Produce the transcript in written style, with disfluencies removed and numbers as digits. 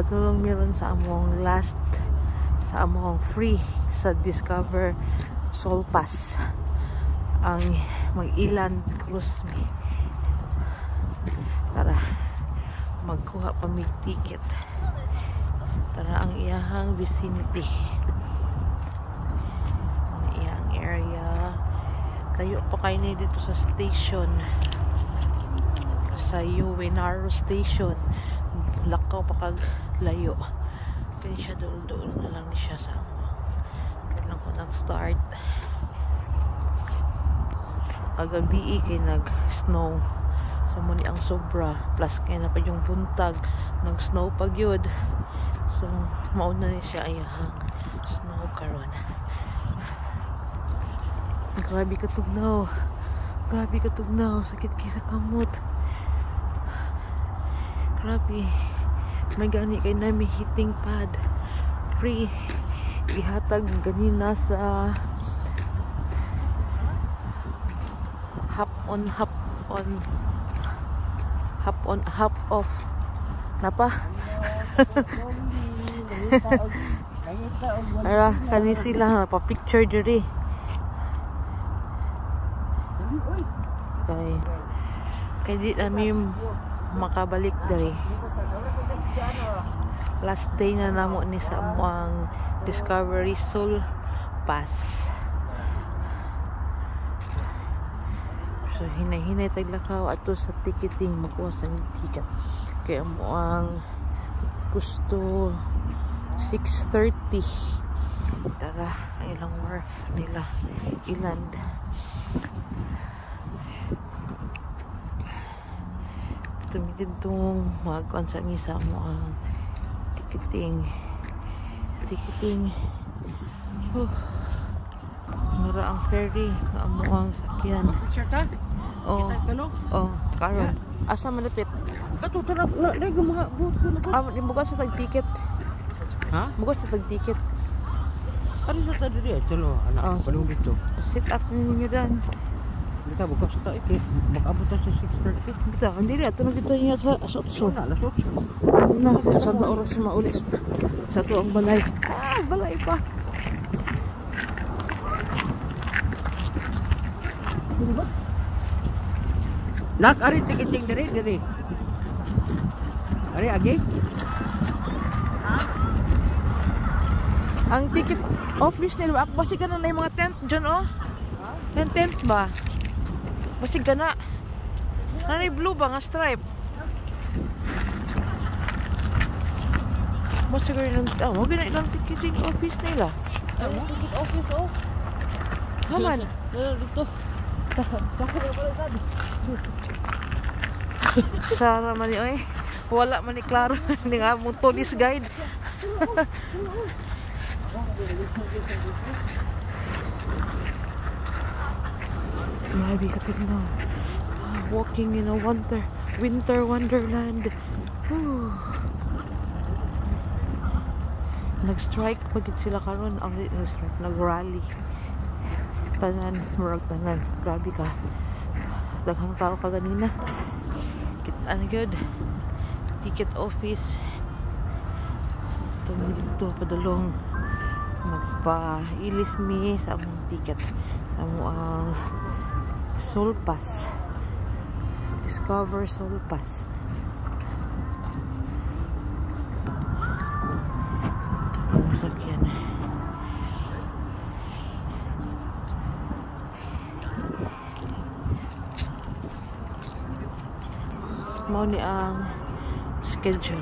padulong meron sa among last sa among free sa Discover Soul Pass ang mag-iland cruise me. Tara magkuha pa mig ticket. Tara ang iyahang vicinity, ang iyang area. Layo pa kayo na dito sa station, sa Uenaro Station. Lakaw pa kag layo. Kaya siya dool-dool na lang siya sa kailan ko nag-start. Kagabi kay nag-snow. So muni ang sobra. Plus kaya na pa yung buntag. Nag-snow pag yun. So mauna na siya ayahang snow karon. Grabe katugnaw. Grabe katugnaw. Sakit kay sa kamot. Grabe. May gani kay nami heating pad. Free. Ihatag ganina sa half off. Napa? Ara, kani sila pa-picture diri. Kay di namin makabalik diri. Last day na namo ni sa among Discovery Soul Pass. So hinay-hinay taglakaw ato sa ticketing makuha sa ticket. Kaya mo ang gusto 6:30. Tara, ang ilang wharf nila iland. Tumigid itong magkuhan sa misa mo ang ticketing. Mura ang ferry nga mo ang sakyan. Oh, karon. Asa malapit? Kato talak na lagi mga buot ko na. Di bukas sa tag-ticket. Ha? Bukas sa tag-ticket. Ano sa ta diri? Chalo, anak. Balong dito. Sit up ninyo dan. Kita bukas sa ta iti. Makabot sa 6:30. Kita, hindi rin. Ito na kita niya sa asotso. Alas 8. Na, saan na oras maulis? Sa to ang balay. Balay pa. Nak, ari ticketing diri. Ari agi? Ang ticket office nila, basig ka na yung mga tent dyan, oh. Yung tent ba? Basig ka na. Nanay blue ba nga stripe? Basig ka rin lang, wag na ilang ticketing office nila. Ticket office, oh. Haman. Dito. Sara man ni, oy. Wala man ni klaro. Hindi nga mong tourist guide. Grabe ka tignan. Walking in a winter wonderland. Nag-strike pagit sila karon. Nag-strike, nag-rally. Tanan, murag tanan. Grabe ka. Daghang tao ka ganina. Ano good? Ticket office. Ito dito padulong magpa-ilis mi sa among ticket sa among Soul Pass. Discover Soul Pass. Sakyan. Mao ni ang schedule.